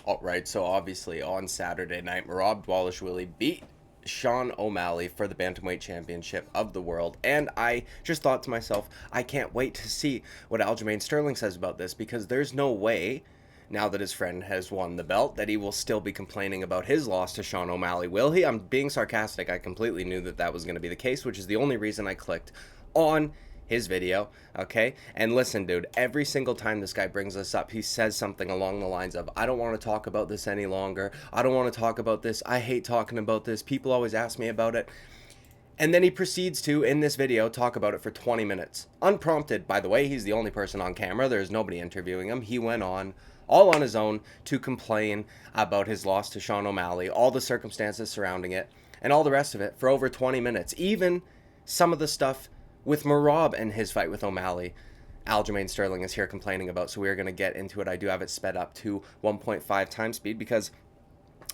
All right, so obviously on Saturday night, Dvalishvili beat Sean Omalley for the Bantamweight Championship of the world. And I just thought to myself, I can't wait to see what Aljamain Sterlings says about this, because there's no way, now that his friend has won the belt, that he will still be complaining about his loss to Sean Omalley, will he? I'm being sarcastic. I completely knew that that was going to be the case, which is the only reason I clicked on his video, okay? And listen, dude, every single time this guy brings this up, he says something along the lines of, I don't want to talk about this any longer. I don't want to talk about this. I hate talking about this. People always ask me about it. And then he proceeds to, in this video, talk about it for 20 minutes. Unprompted, by the way. He's the only person on camera. There's nobody interviewing him. He went on, all on his own, to complain about his loss to Sean Omalley, all the circumstances surrounding it, and all the rest of it for over 20 minutes. Even some of the stuff with Merab and his fight with Omalley, Aljamain Sterling is here complaining about, so we're going to get into it. I do have it sped up to 1.5 times speed because,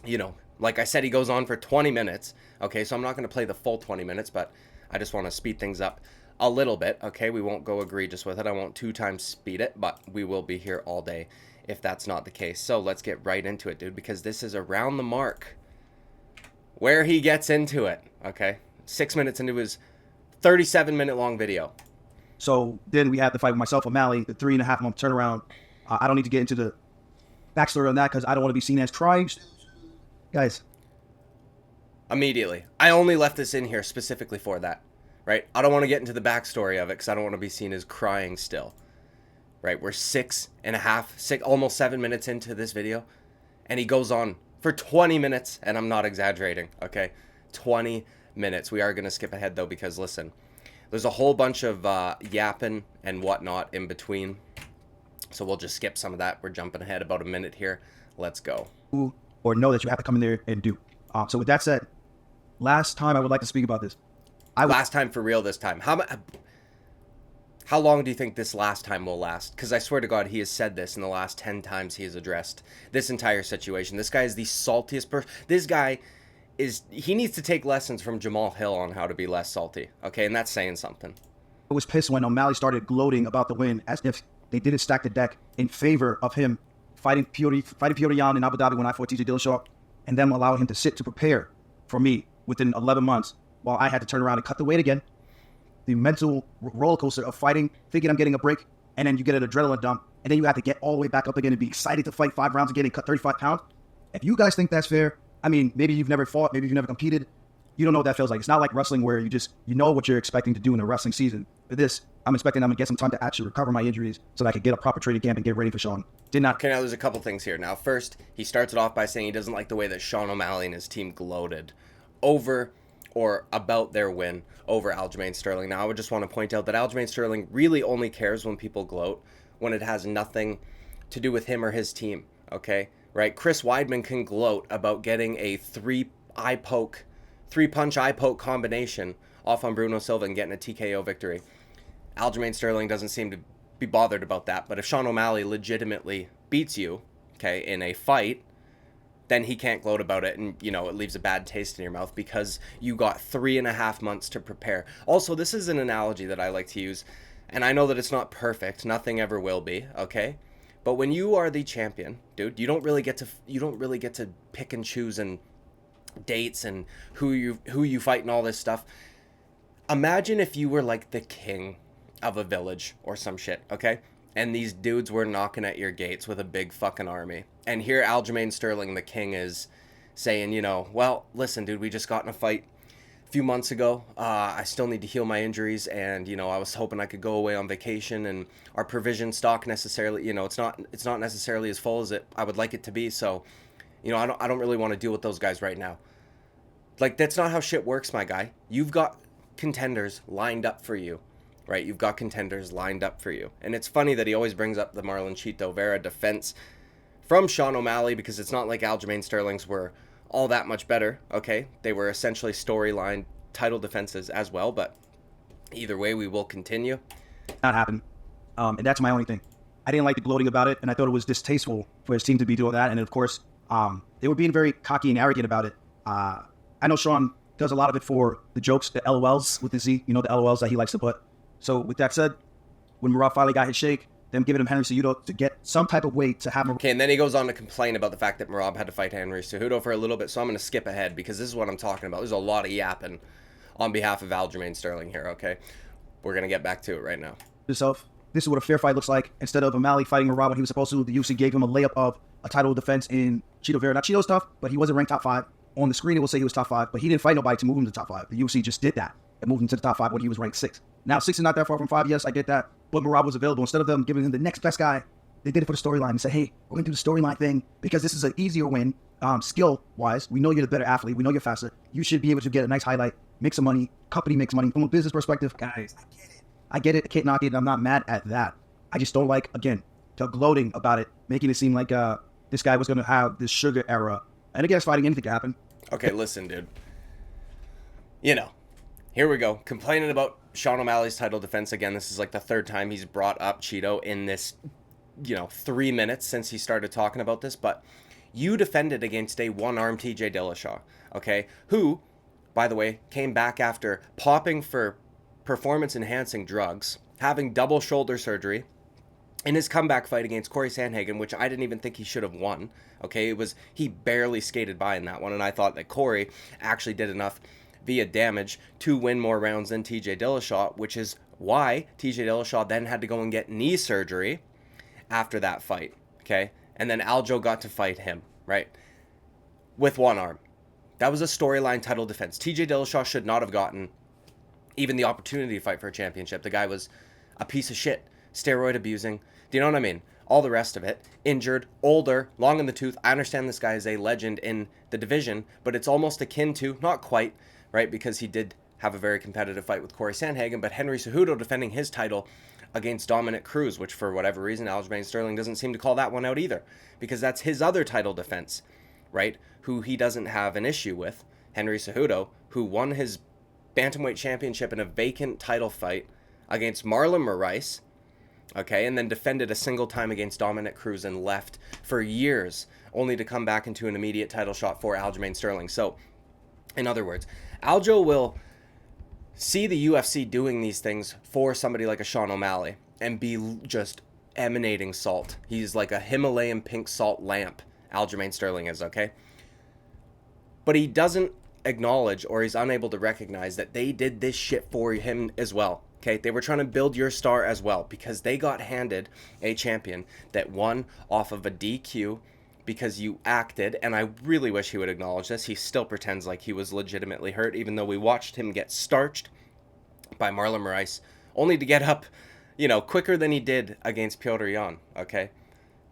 you know, like I said, he goes on for 20 minutes, okay? So I'm not going to play the full 20 minutes, but I just want to speed things up a little bit, okay? We won't go egregious with it. I won't 2 times speed it, but we will be here all day if that's not the case. So let's get right into it, dude, because this is around the mark where he gets into it, okay? 6 minutes into his 37-minute long video. So then we had the fight with myself, O'Malley, the 3.5 month turnaround. I don't need to get into the backstory on that because I don't want to be seen as trying. Guys. Immediately. I only left this in here specifically for that, right? I don't want to get into the backstory of it because I don't want to be seen as crying still, right? We're 6.5, almost 7 minutes into this video, and he goes on for 20 minutes, and I'm not exaggerating, okay? 20 minutes. We are going to skip ahead, though, because, listen, there's a whole bunch of yapping and whatnot in between, so we'll just skip some of that. We're jumping ahead about a minute here. Let's go. Or know that you have to come in there and do. So with that said, last time I would like to speak about this. Last time for real this time. How long do you think this last time will last? Because I swear to God, he has said this in the last 10 times he has addressed this entire situation. This guy is the saltiest person. This guy he needs to take lessons from Jamal Hill on how to be less salty, okay? And that's saying something. I was pissed when O'Malley started gloating about the win as if they didn't stack the deck in favor of him fighting Pyotr in Abu Dhabi when I fought TJ Dillashaw, and then allowing him to sit to prepare for me within 11 months while I had to turn around and cut the weight again. The mental roller coaster of fighting, thinking I'm getting a break, and then you get an adrenaline dump, and then you have to get all the way back up again and be excited to fight 5 rounds again and cut 35 pounds. If you guys think that's fair, I mean, maybe you've never fought, maybe you've never competed. You don't know what that feels like. It's not like wrestling where you know what you're expecting to do in a wrestling season. For this, I'm expecting I'm going to get some time to actually recover my injuries so that I can get a proper training camp and get ready for Sean. Did not. Okay, now there's a couple things here. Now, first, he starts it off by saying he doesn't like the way that Sean Omalley and his team gloated over or about their win over Aljamain Sterling. Now, I would just want to point out that Aljamain Sterling really only cares when people gloat when it has nothing to do with him or his team, okay? Right? Chris Weidman can gloat about getting a 3-punch eye poke combination off on Bruno Silva and getting a TKO victory. Aljamain Sterling doesn't seem to be bothered about that, but if Sean Omalley legitimately beats you, okay, in a fight, then he can't gloat about it, and, you know, it leaves a bad taste in your mouth because you got 3.5 months to prepare. Also, this is an analogy that I like to use, and I know that it's not perfect. Nothing ever will be, okay? But when you are the champion, dude, you don't really get to pick and choose and dates and who you fight and all this stuff. Imagine if you were like the king of a village or some shit, okay? And these dudes were knocking at your gates with a big fucking army. And here Aljamain Sterling, the king, is saying, you know, well, listen, dude, we just got in a fight a few months ago. I still need to heal my injuries, and, you know, I was hoping I could go away on vacation, and our provision stock necessarily, you know, it's not necessarily as full as I would like it to be, so, you know, I don't really want to deal with those guys right now. Like, that's not how shit works, my guy. You've got contenders lined up for you, right? You've got contenders lined up for you. And it's funny that he always brings up the Marlon Chito Vera defense from Sean Omalley, because it's not like Aljamain Sterling's were all that much better, okay? They were essentially storyline title defenses as well, but either way, we will continue. Not happen. And that's my only thing. I didn't like the gloating about it, and I thought it was distasteful for his team to be doing that. And of course, they were being very cocky and arrogant about it. I know Sean does a lot of it for the jokes, the LOLs with the Z, you know, the LOLs that he likes to put. So with that said, when Merab finally got his shake, them giving him Henry Cejudo to get some type of way to have him. Okay, and then he goes on to complain about the fact that Merab had to fight Henry Cejudo for a little bit, so I'm going to skip ahead because this is what I'm talking about. There's a lot of yapping on behalf of Aljamain Sterling here, okay? We're going to get back to it right now. Himself. This is what a fair fight looks like. Instead of O'Malley fighting Merab when he was supposed to, the UFC gave him a layup of a title defense in Chito Vera. Now, Chito's tough, but he wasn't ranked top 5. On the screen, it will say he was top 5, but he didn't fight nobody to move him to top 5. The UFC just did that and moved him to the top 5 when he was ranked 6. Now, 6 is not that far from 5. Yes, I get that. But Merab was available. Instead of them giving him the next best guy, they did it for the storyline and said, hey, we're going to do the storyline thing because this is an easier win. Skill-wise, we know you're the better athlete. We know you're faster. You should be able to get a nice highlight, make some money. Company makes money. From a business perspective, guys, I get it. I can't knock it. I'm not mad at that. I just don't like, again, the gloating about it, making it seem like this guy was going to have this sugar era. And again, fighting anything can happen. Okay, listen, dude. You know, here we go. Complaining about Sean O'Malley's title defense again. This is like the third time he's brought up Chito in this, 3 minutes since he started talking about this. But you defended against a one-armed TJ Dillashaw, okay? Who, by the way, came back after popping for performance-enhancing drugs, having double shoulder surgery, in his comeback fight against Corey Sandhagen, which I didn't even think he should have won, okay? He barely skated by in that one, and I thought that Corey actually did enough via damage to win more rounds than TJ Dillashaw, which is why TJ Dillashaw then had to go and get knee surgery after that fight, okay? And then Aljo got to fight him, right? With one arm. That was a storyline title defense. TJ Dillashaw should not have gotten even the opportunity to fight for a championship. The guy was a piece of shit, steroid abusing. Do you know what I mean? All the rest of it. Injured, older, long in the tooth. I understand this guy is a legend in the division, but it's almost akin to, not quite, right? Because he did have a very competitive fight with Corey Sandhagen, but Henry Cejudo defending his title against Dominic Cruz, which for whatever reason, Aljamain Sterling doesn't seem to call that one out either, because that's his other title defense, right? Who he doesn't have an issue with, Henry Cejudo, who won his bantamweight championship in a vacant title fight against Marlon Moraes, okay, and then defended a single time against Dominic Cruz and left for years, only to come back into an immediate title shot for Aljamain Sterling. So, in other words, Aljo will see the UFC doing these things for somebody like a Sean O'Malley and be just emanating salt. He's like a Himalayan pink salt lamp, Aljamain Sterling is, okay? But he doesn't acknowledge, or he's unable to recognize, that they did this shit for him as well. Okay, they were trying to build your star as well, because they got handed a champion that won off of a DQ because you acted, and I really wish he would acknowledge this. He still pretends like he was legitimately hurt, even though we watched him get starched by Marlon Moraes, only to get up, quicker than he did against Petr Yan, okay?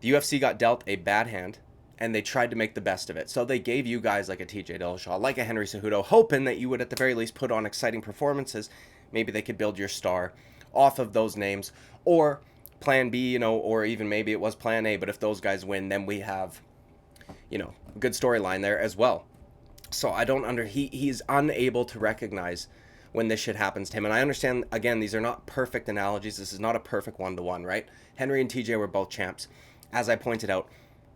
The UFC got dealt a bad hand, and they tried to make the best of it. So they gave you guys like a TJ Dillashaw, like a Henry Cejudo, hoping that you would at the very least put on exciting performances. Maybe they could build your star off of those names, or plan B, or even maybe it was plan A, but if those guys win, then we have, a good storyline there as well. So I don't he's unable to recognize when this shit happens to him. And I understand, again, these are not perfect analogies. This is not a perfect one-to-one, right? Henry and TJ were both champs. As I pointed out,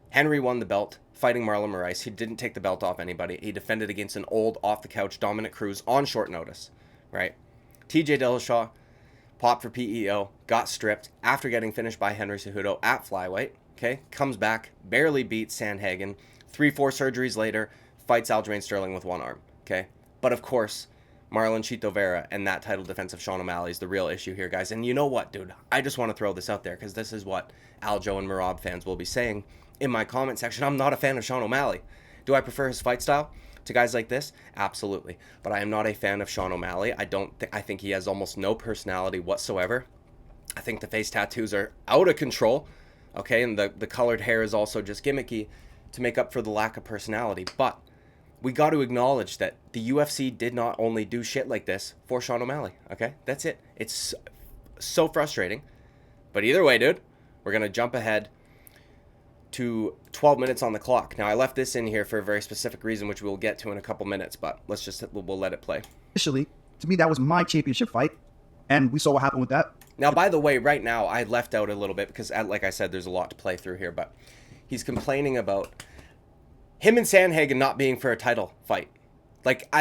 Henry won the belt fighting Marlon Moraes. He didn't take the belt off anybody. He defended against an old, off-the-couch Dominic Cruz on short notice, right? TJ Dillashaw popped for PEO, got stripped after getting finished by Henry Cejudo at flyweight, okay? Comes back, barely beats Sandhagen. 3-4 surgeries later, fights Aljamain Sterling with one arm, okay? But of course, Marlon Chito Vera and that title defense of Sean O'Malley is the real issue here, guys. And you know what, dude? I just want to throw this out there because this is what Aljo and Merab fans will be saying in my comment section. I'm not a fan of Sean O'Malley. Do I prefer his fight style to guys like this? Absolutely. But I am not a fan of Sean O'Malley. I think he has almost no personality whatsoever. I think the face tattoos are out of control, okay? And the colored hair is also just gimmicky to make up for the lack of personality. But we got to acknowledge that the UFC did not only do shit like this for Sean O'Malley, okay? That's it. It's so frustrating. But either way, dude, we're going to jump ahead to 12 minutes on the clock. Now, I left this in here for a very specific reason, which we'll get to in a couple minutes, but we'll let it play. Initially, to me, that was my championship fight, and we saw what happened with that. Now, by the way, right now, I left out a little bit because, like I said, there's a lot to play through here, but he's complaining about him and Sandhagen not being for a title fight. Like,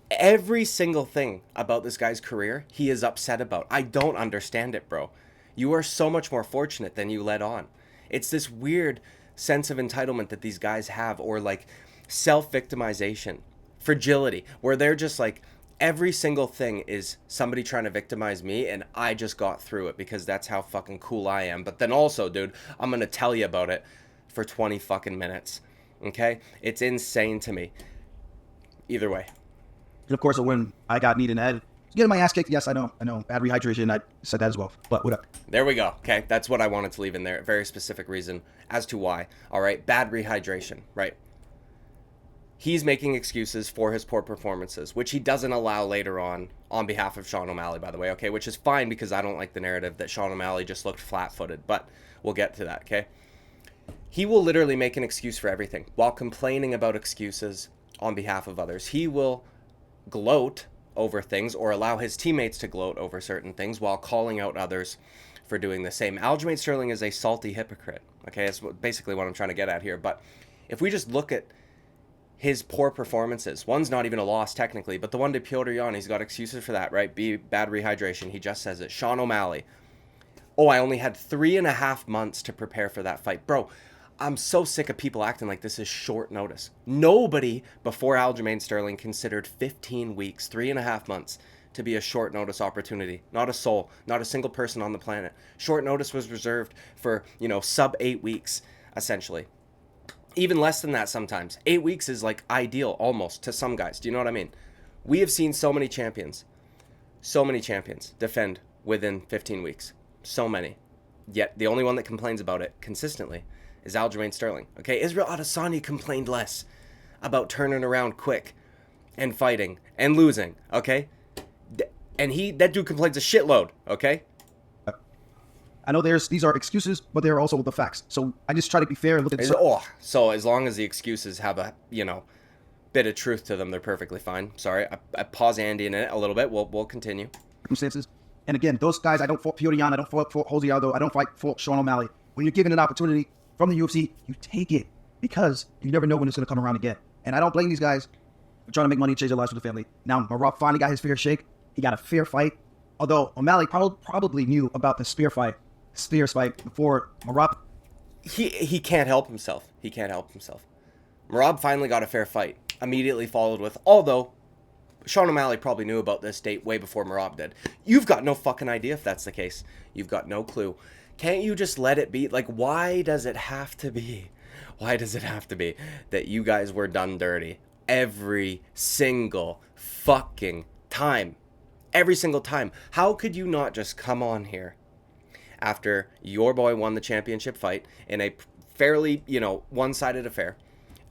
every single thing about this guy's career, he is upset about. I don't understand it, bro. You are so much more fortunate than you let on. It's this weird sense of entitlement that these guys have, or like self-victimization, fragility, where they're just like, every single thing is somebody trying to victimize me, and I just got through it because that's how fucking cool I am. But then also, dude, I'm gonna tell you about it for 20 fucking minutes. Okay? It's insane to me. Either way. And of course, when I got kneed in the head, getting my ass kicked, yes, I know. Bad rehydration, I said that as well. But whatever. There we go. Okay, that's what I wanted to leave in there. A very specific reason as to why. All right, bad rehydration, right? He's making excuses for his poor performances, which he doesn't allow later on behalf of Sean Omalley, by the way, okay? Which is fine, because I don't like the narrative that Sean Omalley just looked flat-footed, but we'll get to that, okay? He will literally make an excuse for everything while complaining about excuses on behalf of others. He will gloat over things, or allow his teammates to gloat over certain things, while calling out others for doing the same. Aljamain Sterling is a salty hypocrite, okay? That's basically what I'm trying to get at here. But if we just look at his poor performances, one's not even a loss technically, but the one to Petr Yan, he's got excuses for that, right? Bad rehydration, he just says it. Sean Omalley, oh, I only had 3.5 months to prepare for that fight. Bro, I'm so sick of people acting like this is short notice. Nobody before Aljamain Sterling considered 15 weeks, 3.5 months to be a short notice opportunity. Not a soul, not a single person on the planet. Short notice was reserved for, sub 8 weeks, essentially. Even less than that sometimes. 8 weeks is like ideal almost to some guys. Do you know what I mean? We have seen so many champions defend within 15 weeks. So many. Yet the only one that complains about it consistently is Aljamain Sterling. Okay, Israel Adesanya complained less about turning around quick and fighting and losing. Okay, and that dude complains a shitload. Okay. I know these are excuses, but they're also the facts. So I just try to be fair and look at so as long as the excuses have a bit of truth to them, they're perfectly fine. Sorry, I pause Andy in it a little bit. We'll continue. Circumstances. And again, those guys, I don't fault Petr Yan, I don't fault Jose Aldo, I don't fault Sean O'Malley. When you're given an opportunity from the UFC, you take it, because you never know when it's going to come around again. And I don't blame these guys for trying to make money and change their lives with the family. Now, Marab finally got his fair shake. He got a fair fight. Although O'Malley probably knew about the Spears fight before Marab. He can't help himself. Marab finally got a fair fight. Immediately followed with, although Sean O'Malley probably knew about this date way before Marab did. You've got no fucking idea if that's the case. You've got no clue. Can't you just let it be? Like, why does it have to be? Why does it have to be that you guys were done dirty every single fucking time? Every single time. How could you not just come on here after your boy won the championship fight in a fairly, one-sided affair,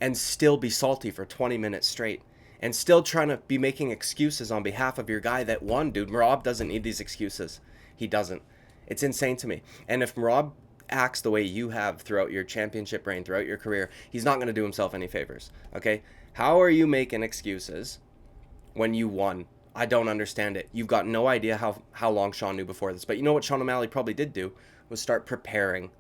and still be salty for 20 minutes straight, and still trying to be making excuses on behalf of your guy that won, dude? Merab doesn't need these excuses. He doesn't. It's insane to me. And if Merab acts the way you have throughout your championship reign, throughout your career, he's not going to do himself any favors, okay? How are you making excuses when you won? I don't understand it. You've got no idea how long Sean knew before this. But you know what Sean O'Malley probably did do was start preparing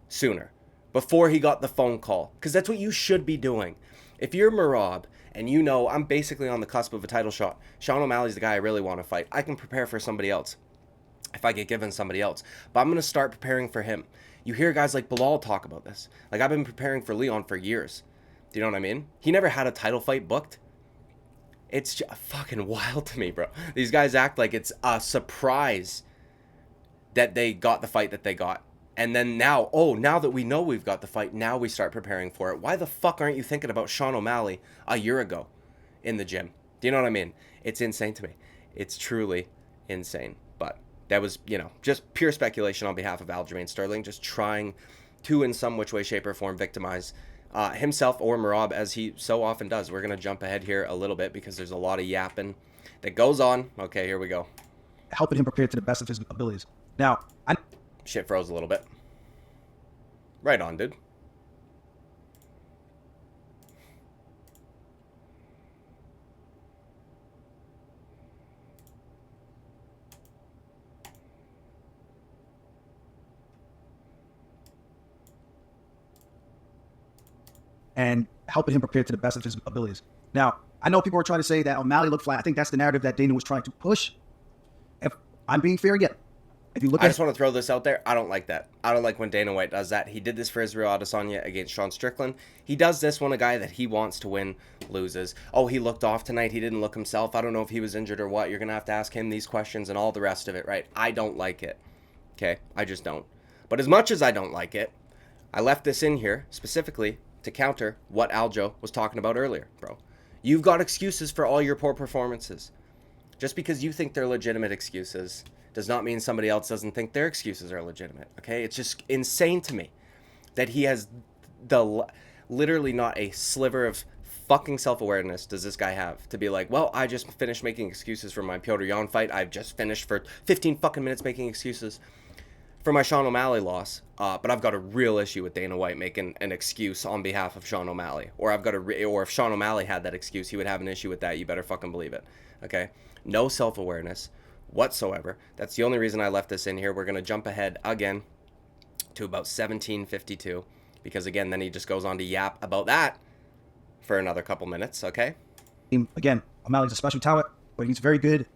sooner, before he got the phone call. Because that's what you should be doing. If you're Merab and I'm basically on the cusp of a title shot, Sean O'Malley's the guy I really want to fight, I can prepare for somebody else if I get given somebody else. But I'm going to start preparing for him. You hear guys like Bilal talk about this. Like, I've been preparing for Leon for years. Do you know what I mean? He never had a title fight booked. It's just fucking wild to me, bro. These guys act like it's a surprise that they got the fight that they got. And then now that we know we've got the fight, now we start preparing for it. Why the fuck aren't you thinking about Sean O'Malley a year ago in the gym? Do you know what I mean? It's insane to me. It's truly insane. But that was, just pure speculation on behalf of Aljamain Sterling, just trying to, in some which way, shape, or form, victimize himself or Merab, as he so often does. We're going to jump ahead here a little bit because there's a lot of yapping that goes on. Okay, here we go. Helping him prepare to the best of his abilities. Now, Shit froze a little bit. Right on, dude. And helping him prepare to the best of his abilities. Now, I know people are trying to say that O'Malley looked flat. I think that's the narrative that Dana was trying to push. If I'm being fair again, If you look I at just want to throw this out there. I don't like that. I don't like when Dana White does that. He did this for Israel Adesanya against Sean Strickland. He does this when a guy that he wants to win loses. Oh, he looked off tonight. He didn't look himself. I don't know if he was injured or what. You're going to have to ask him these questions and all the rest of it, right? I don't like it. Okay? I just don't. But as much as I don't like it, I left this in here specifically to counter what Aljo was talking about earlier, bro. You've got excuses for all your poor performances. Just because you think they're legitimate excuses does not mean somebody else doesn't think their excuses are legitimate, okay? It's just insane to me that he has literally not a sliver of fucking self-awareness does this guy have to be like, well, I just finished making excuses for my Petr Yan fight. I've just finished for 15 fucking minutes making excuses for my Sean O'Malley loss, but I've got a real issue with Dana White making an excuse on behalf of Sean O'Malley. Or or if Sean O'Malley had that excuse, he would have an issue with that. You better fucking believe it, okay? No self-awareness whatsoever. That's the only reason I left this in here. We're going to jump ahead again to about 17:52 because, again, then he just goes on to yap about that for another couple minutes, okay? again, O'Malley's a special talent, but he's very good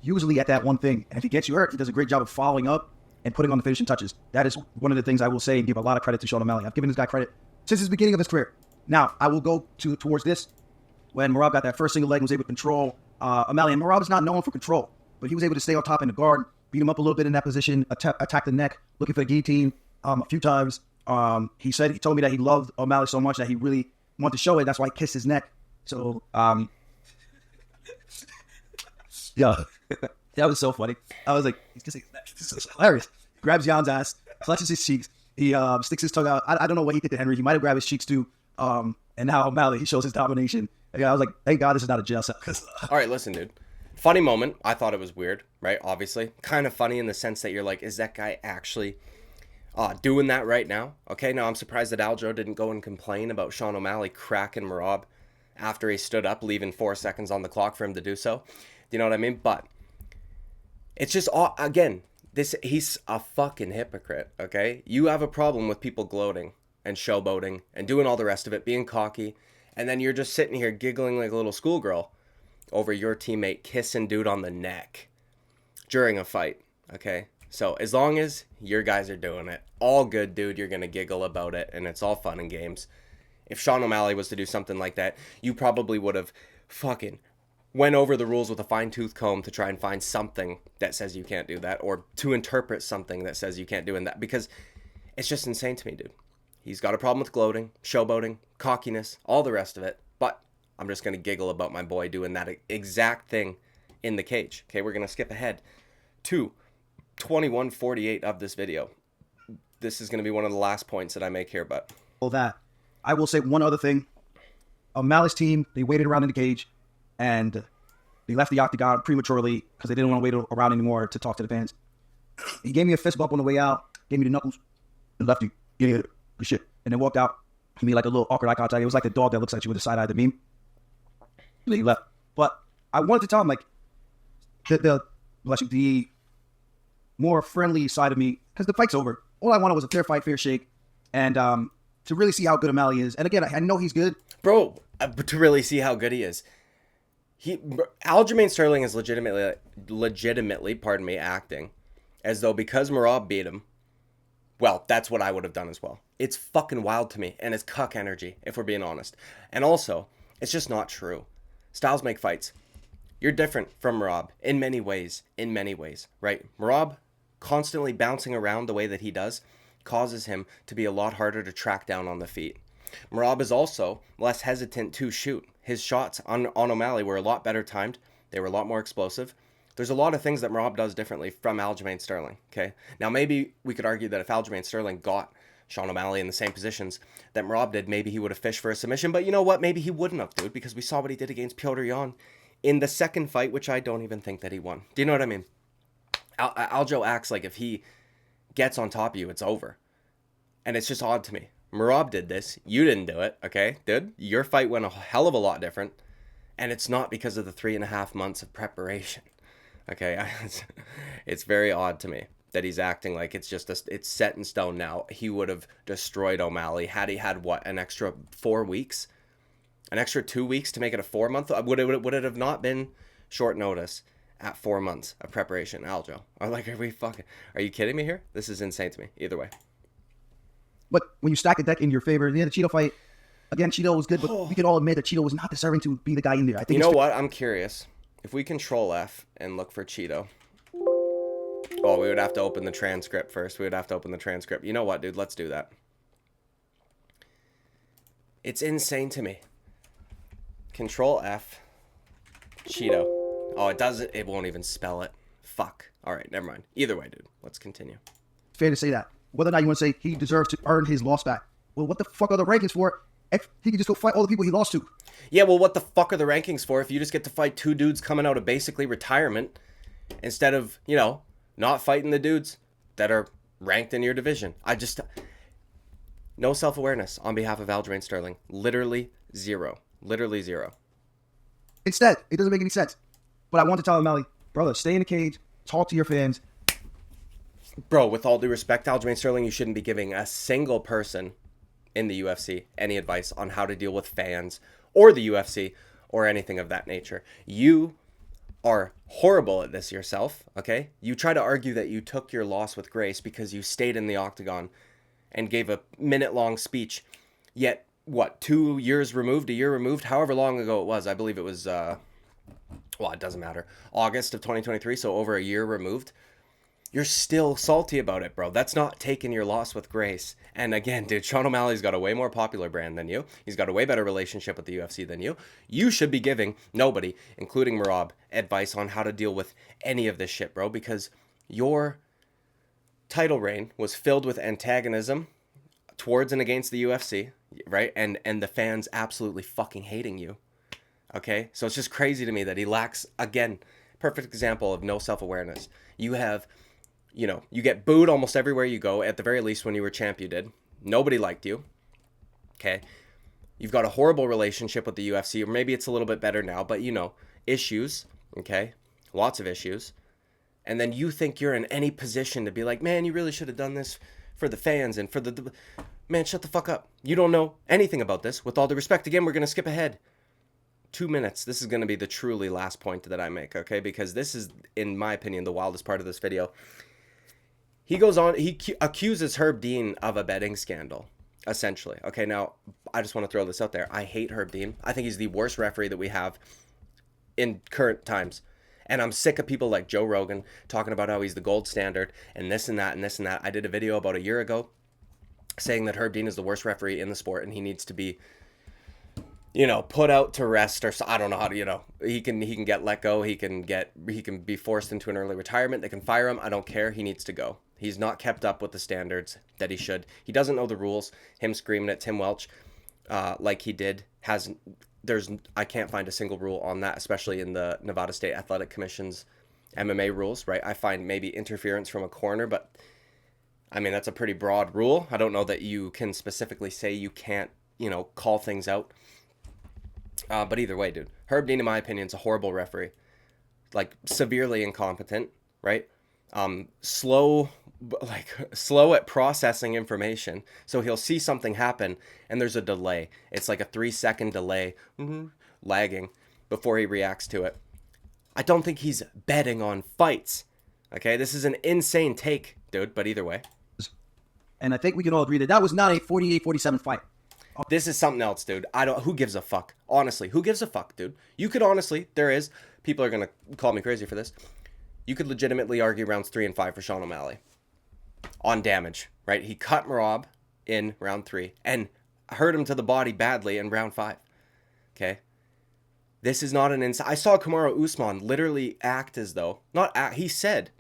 usually at that one thing. And if he gets you hurt, he does a great job of following up and putting on the finishing touches. That is one of the things I will say and give a lot of credit to Sean Omalley. I've given this guy credit since the beginning of his career. Now, I will go towards this. When Merab got that first single leg and was able to control O'Malley, and Merab is not known for control, but he was able to stay on top in the guard, beat him up a little bit in that position, attack the neck, looking for the guillotine a few times. He told me that he loved O'Malley so much that he really wanted to show it. That's why he kissed his neck. So, yeah, that was so funny. I was like, he's kissing his neck. This is hilarious. He grabs Jan's ass, clutches his cheeks. He sticks his tongue out. I don't know what he did to Henry. He might have grabbed his cheeks too. And now O'Malley, he shows his domination. I was like, thank God this is not a jail cell. All right, listen, dude. Funny moment. I thought it was weird, right? Obviously. Kind of funny in the sense that you're like, is that guy actually doing that right now? Okay, now I'm surprised that Aljo didn't go and complain about Sean O'Malley cracking Merab after he stood up, leaving 4 seconds on the clock for him to do so. You know what I mean? But it's just, again, he's a fucking hypocrite, okay? You have a problem with people gloating and showboating and doing all the rest of it, being cocky, and then you're just sitting here giggling like a little schoolgirl over your teammate kissing dude on the neck during a fight, okay? So as long as your guys are doing it, all good, dude, you're going to giggle about it, and it's all fun and games. If Sean O'Malley was to do something like that, you probably would have fucking went over the rules with a fine-tooth comb to try and find something that says you can't do that, or to interpret something that says you can't do that, because it's just insane to me, dude. He's got a problem with gloating, showboating, cockiness, all the rest of it, but I'm just going to giggle about my boy doing that exact thing in the cage. Okay, we're going to skip ahead to 21:48 of this video. This is going to be one of the last points that I make here, but... Well, that. I will say one other thing. O'Malley's team, they waited around in the cage, and they left the octagon prematurely because they didn't want to wait around anymore to talk to the fans. He gave me a fist bump on the way out, gave me the knuckles, and left you. Yeah, good shit. And then walked out. He made like a little awkward eye contact. It was like the dog that looks at you with a side eye, the meme. He left. But I wanted to tell him, like, the more friendly side of me, because the fight's over. All I wanted was a fair fight, fair shake, and to really see how good O'Malley is. And again, I know he's good. Bro, to really see how good he is. Aljamain Sterling is legitimately, acting as though because Merab beat him, well, that's what I would have done as well. It's fucking wild to me, and it's cuck energy, if we're being honest. And also, it's just not true. Styles make fights. You're different from Merab in many ways, right? Merab constantly bouncing around the way that he does causes him to be a lot harder to track down on the feet. Merab is also less hesitant to shoot. His shots on O'Malley were a lot better timed. They were a lot more explosive. There's a lot of things that Merab does differently from Aljamain Sterling, okay? Now, maybe we could argue that if Aljamain Sterling got Sean O'Malley in the same positions that Merab did, maybe he would have fished for a submission. But you know what? Maybe he wouldn't have, dude, because we saw what he did against Petr Yan in the second fight, which I don't even think that he won. Do you know what I mean? Aljo acts like if he gets on top of you, it's over. And it's just odd to me. Merab did this. You didn't do it, okay? Dude, your fight went a hell of a lot different. And it's not because of the 3.5 months of preparation. Okay? It's very odd to me that he's acting like it's just it's set in stone now. He would have destroyed O'Malley had he had, what, an extra 4 weeks? An extra 2 weeks to make it a 4-month? Would it have not been short notice at 4 months of preparation, Aljo. I'm like, are you kidding me here? This is insane to me. Either way. But when you stack the deck in your favor, the Cheeto fight, again, Cheeto was good, but we can all admit that Cheeto was not deserving to be the guy in there. I think you know what? I'm curious. If we control F and look for Cheeto. Oh, we would have to open the transcript first. We would have to open the transcript. You know what, dude? Let's do that. It's insane to me. Control F. Cheeto. Oh, it won't even spell it. Fuck. All right, never mind. Either way, dude. Let's continue. Fair to say that. Whether or not you want to say he deserves to earn his loss back. Well, what the fuck are the rankings for? If he can just go fight all the people he lost to. Yeah, well, what the fuck are the rankings for if you just get to fight 2 dudes coming out of basically retirement instead of, not fighting the dudes that are ranked in your division? No self-awareness on behalf of Aljamain Sterling. Literally zero. Literally zero. Instead, it doesn't make any sense. But I want to tell O'Malley, brother, stay in the cage, talk to your fans. Bro, with all due respect, Aljamain Sterling, you shouldn't be giving a single person in the UFC any advice on how to deal with fans or the UFC or anything of that nature. You are horrible at this yourself, okay? You try to argue that you took your loss with grace because you stayed in the octagon and gave a minute-long speech, yet, what, 2 years removed, a year removed, however long ago it was, I believe it was, it doesn't matter, August of 2023, so over a year removed, you're still salty about it, bro. That's not taking your loss with grace. And again, dude, Sean O'Malley's got a way more popular brand than you. He's got a way better relationship with the UFC than you. You should be giving nobody, including Merab, advice on how to deal with any of this shit, bro, because your title reign was filled with antagonism towards and against the UFC, right? And the fans absolutely fucking hating you. Okay? So it's just crazy to me that he lacks, again, perfect example of no self-awareness. You have, you get booed almost everywhere you go. At the very least, when you were champ, you did. Nobody liked you. Okay? You've got a horrible relationship with the UFC, or maybe it's a little bit better now, but issues, okay? Lots of issues. And then you think you're in any position to be like, man, you really should have done this for the fans and for the... Man, shut the fuck up. You don't know anything about this. With all due respect, again, we're going to skip ahead 2 minutes. This is going to be the truly last point that I make, okay? Because this is, in my opinion, the wildest part of this video. He goes on, he accuses Herb Dean of a betting scandal, essentially. Okay, now, I just want to throw this out there. I hate Herb Dean. I think he's the worst referee that we have in current times. And I'm sick of people like Joe Rogan talking about how he's the gold standard and this and that and this and that. I did a video about a year ago saying that Herb Dean is the worst referee in the sport and he needs to be, put out to rest, or I don't know how to, he can get let go. He can be forced into an early retirement. They can fire him. I don't care. He needs to go. He's not kept up with the standards that he should. He doesn't know the rules. Him screaming at Tim Welch like he did I can't find a single rule on that, especially in the Nevada State Athletic Commission's MMA rules, right? I find maybe interference from a corner, but I mean, that's a pretty broad rule. I don't know that you can specifically say you can't, call things out. But either way, dude, Herb Dean, in my opinion, is a horrible referee. Like, severely incompetent, right? Slow at processing information. So he'll see something happen and there's a delay. It's like a 3-second delay, lagging before he reacts to it. I don't think he's betting on fights. Okay, this is an insane take, dude, but either way. And I think we can all agree that was not a 48-47 fight. This is something else, dude. Who gives a fuck? Honestly, who gives a fuck, dude? You could honestly, people are going to call me crazy for this. You could legitimately argue rounds 3 and 5 for Sean Omalley on damage, right? He cut Merab in round 3 and hurt him to the body badly in round 5. Okay? This is not an inside. I saw Kamaru Usman literally act as though, he said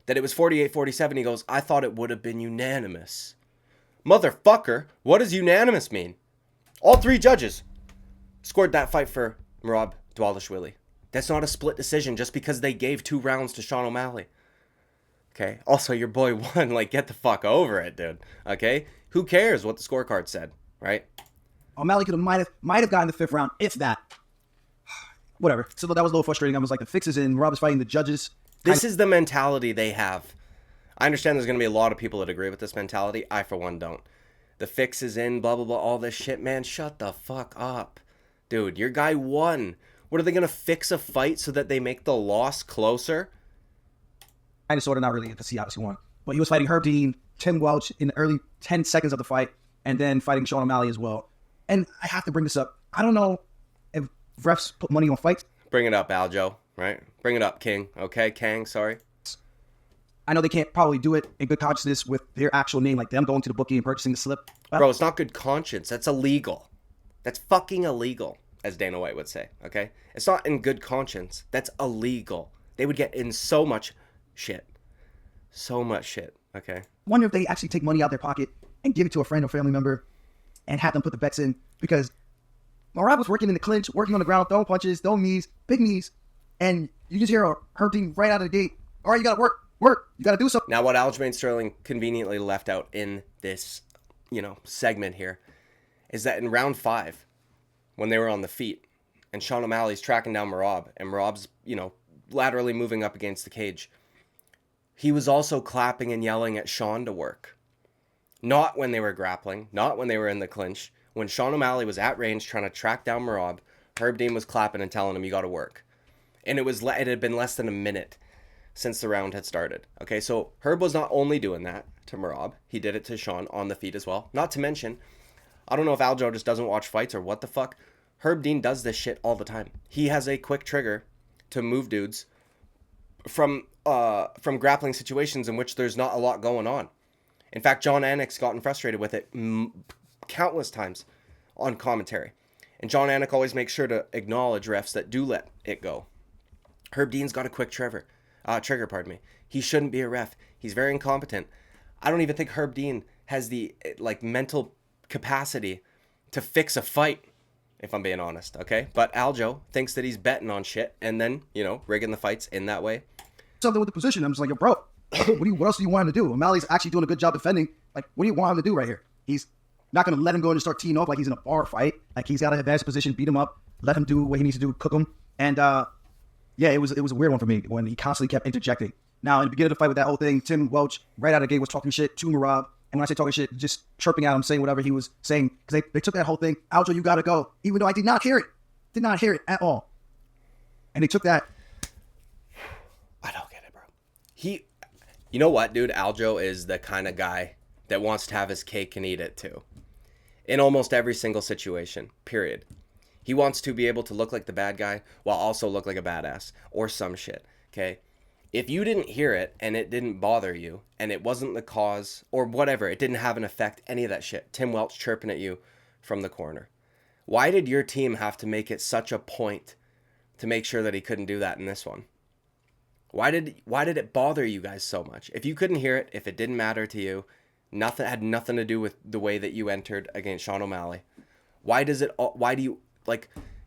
that it was 48-47. He goes, I thought it would have been unanimous. Motherfucker, what does unanimous mean? All 3 judges scored that fight for Merab Dvalishvili. That's not a split decision just because they gave 2 rounds to Sean Omalley. Okay? Also, your boy won. Like, get the fuck over it, dude. Okay? Who cares what the scorecard said, right? O'Malley might have gotten the 5th round, if that. Whatever. So that was a little frustrating. I was like, the fix is in. Rob is fighting the judges. This is the mentality they have. I understand there's going to be a lot of people that agree with this mentality. I, for one, don't. The fix is in, blah, blah, blah, all this shit. Man, shut the fuck up. Dude, your guy won. What, are they going to fix a fight so that they make the loss closer? Kind of sort of, not really, because he obviously won. But he was fighting Herb Dean, Tim Welch in the early 10 seconds of the fight, and then fighting Sean O'Malley as well. And I have to bring this up. I don't know if refs put money on fights. Bring it up, Aljo, right? Bring it up, King. Okay, Kang, sorry. I know they can't probably do it in good consciousness with their actual name, like them going to the bookie and purchasing the slip. Bro, it's not good conscience. That's illegal. That's fucking illegal, as Dana White would say, okay? It's not in good conscience. That's illegal. They would get in so much shit. So much shit, okay? I wonder if they actually take money out of their pocket and give it to a friend or family member and have them put the bets in, because Marab was working in the clinch, working on the ground, throwing punches, throwing knees, big knees, and you just hear Herb Dean right out of the gate. All right, you got to work. You got to do something. Now, what Aljamain Sterling conveniently left out in this, segment here is that in round 5, when they were on the feet, and Sean O'Malley's tracking down Merab, and Merab's, laterally moving up against the cage, he was also clapping and yelling at Sean to work. Not when they were grappling, not when they were in the clinch. When Sean O'Malley was at range trying to track down Merab, Herb Dean was clapping and telling him, you got to work. And it had been less than a minute since the round had started. Okay, so Herb was not only doing that to Merab, he did it to Sean on the feet as well. Not to mention, I don't know if Aljo just doesn't watch fights or what the fuck. Herb Dean does this shit all the time. He has a quick trigger to move dudes from grappling situations in which there's not a lot going on. In fact, John Anik's gotten frustrated with it countless times on commentary. And John Anik always makes sure to acknowledge refs that do let it go. Herb Dean's got a quick trigger. He shouldn't be a ref. He's very incompetent. I don't even think Herb Dean has the mental capacity to fix a fight, if I'm being honest, okay? But Aljo thinks that he's betting on shit and then, rigging the fights in that way. Something with the position. I'm just like, yo, bro, what else do you want him to do? O'Malley's actually doing a good job defending. Like, what do you want him to do right here? He's not going to let him go in and start teeing off like he's in a bar fight. Like, he's got to advance position, beat him up, let him do what he needs to do, cook him. And, yeah, it was a weird one for me when he constantly kept interjecting. Now, in the beginning of the fight with that whole thing, Tim Welch, right out of the gate, was talking shit to Merab. And when I say talking shit, just chirping at him, saying whatever he was saying. Because they took that whole thing, Aljo, you got to go. Even though I did not hear it. Did not hear it at all. And they took that. I don't get it, bro. You know what, dude? Aljo is the kind of guy that wants to have his cake and eat it too. In almost every single situation, period. He wants to be able to look like the bad guy while also look like a badass or some shit, okay? If you didn't hear it and it didn't bother you and it wasn't the cause or whatever, it didn't have an effect, any of that shit, Tim Welch chirping at you from the corner. Why did your team have to make it such a point to make sure that he couldn't do that in this one? Why did it bother you guys so much? If you couldn't hear it, if it didn't matter to you, had nothing to do with the way that you entered against Sean O'Malley. Why do you,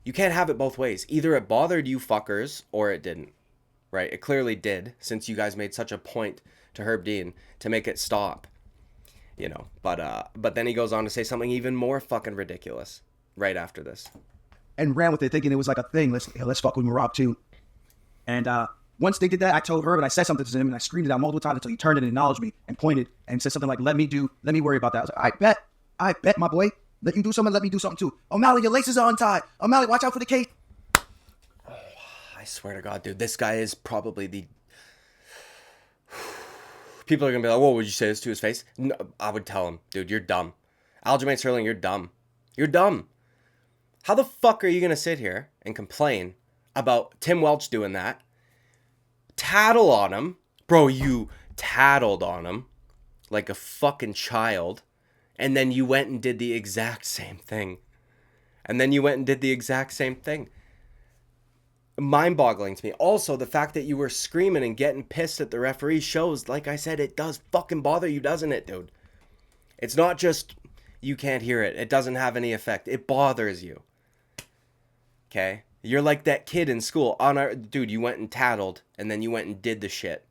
you can't have it both ways. Either it bothered you fuckers or it didn't, right? It clearly did, since you guys made such a point to Herb Dean to make it stop, but then he goes on to say something even more fucking ridiculous right after this. And ran with it thinking it was like a thing. Let's fuck with Merab too. And, once they did that, I told Herb and I said something to him and I screamed it out multiple times until he turned and acknowledged me and pointed and said something like, let me worry about that. I was like, I bet, my boy. Let you do something, let me do something too. O'Malley, your laces are untied. O'Malley, watch out for the cage. I swear to God, dude, this guy is probably the... People are going to be like, whoa, would you say this to his face? No, I would tell him, dude, you're dumb. Aljamain Sterling, you're dumb. You're dumb. How the fuck are you going to sit here and complain about Tim Welch doing that? Tattle on him. Bro, you tattled on him like a fucking child. And then you went and did the exact same thing. Mind-boggling to me. Also, the fact that you were screaming and getting pissed at the referee shows, like I said, it does fucking bother you, doesn't it, dude? It's not just you can't hear it. It doesn't have any effect. It bothers you. Okay? You're like that kid in school. Dude, you went and tattled, and then you went and did the shit.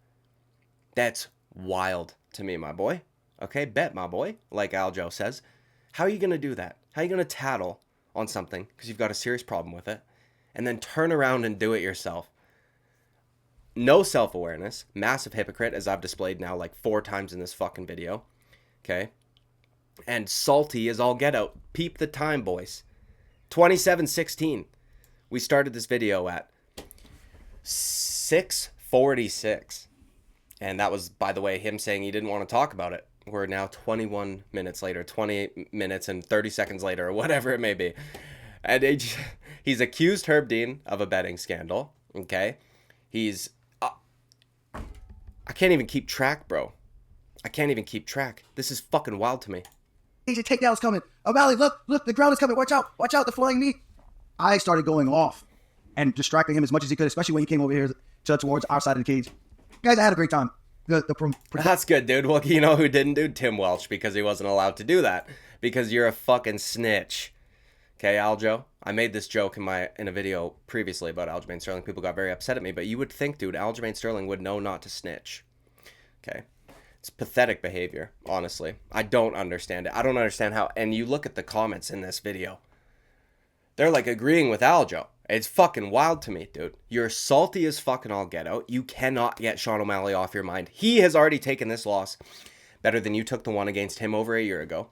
That's wild to me, my boy. Okay, bet, my boy, like Aljo says. How are you going to do that? How are you going to tattle on something because you've got a serious problem with it, and then turn around and do it yourself? No self-awareness. Massive hypocrite, as I've displayed now like 4 times in this fucking video. Okay? And salty as all get out. Peep the time, boys. 27-16. We started this video at 6:46. And that was, by the way, him saying he didn't want to talk about it. We're now 21 minutes later, 28 minutes and 30 seconds later, or whatever it may be. And he's accused Herb Dean of a betting scandal. Okay? He's... I can't even keep track, bro. I can't even keep track. This is fucking wild to me. AJ takedown's coming. O'Malley, look, the ground is coming. Watch out, the flying knee. I started going off and distracting him as much as he could, especially when he came over here towards our side of the cage. Guys, I had a great time. That's good, dude. Well, you know who didn't do? Tim Welch, because he wasn't allowed to do that. Because you're a fucking snitch. Okay, Aljo? I made this joke in a video previously about Aljamain Sterling. People got very upset at me, but you would think, dude, Aljamain Sterling would know not to snitch. Okay? It's pathetic behavior, honestly. I don't understand it. I don't understand how... And you look at the comments in this video. They're like agreeing with Aljo. It's fucking wild to me, dude. You're salty as fucking all get out. You cannot get Sean Omalley off your mind. He has already taken this loss better than you took the one against him over a year ago.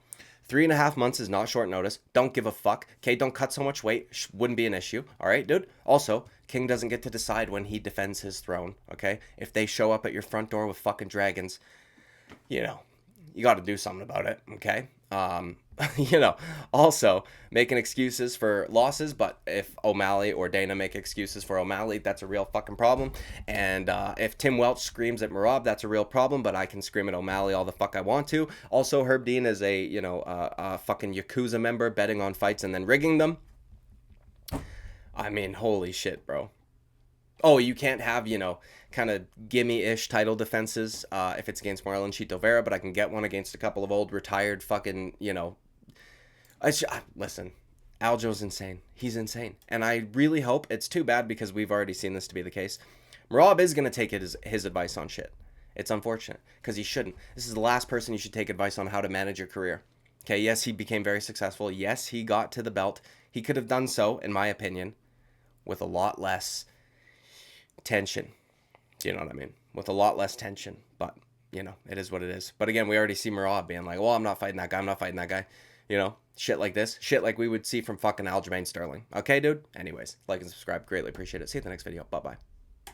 3.5 months is not short notice. Don't give a fuck. Okay, don't cut so much weight. Wouldn't be an issue. All right, dude? Also, King doesn't get to decide when he defends his throne, okay? If they show up at your front door with fucking dragons, you know, you got to do something about it, okay? You know, also making excuses for losses, but if Omalley or Dana make excuses for Omalley, that's a real fucking problem. And if Tim Welch screams at Merab, that's a real problem, but I can scream at Omalley all the fuck I want to. Also, Herb Dean is a, you know, a fucking Yakuza member betting on fights and then rigging them. I mean, holy shit, bro. Oh, you can't have, you know, kind of gimme-ish title defenses if it's against Marlon Chito Vera, but I can get one against a couple of old retired fucking, you know... Listen, Aljo's insane. He's insane. And I really hope... It's too bad because we've already seen this to be the case. Merab is going to take his advice on shit. It's unfortunate because he shouldn't. This is the last person you should take advice on how to manage your career. Okay, yes, he became very successful. Yes, he got to the belt. He could have done so, in my opinion, with a lot less... tension. Do you know what I mean? With a lot less tension. But, you know, it is what it is. But again, we already see Merab being like, well, I'm not fighting that guy. I'm not fighting that guy. You know, shit like this. Shit like we would see from fucking Aljamain Sterling. Okay, dude? Anyways, like and subscribe. Greatly appreciate it. See you in the next video. Bye-bye.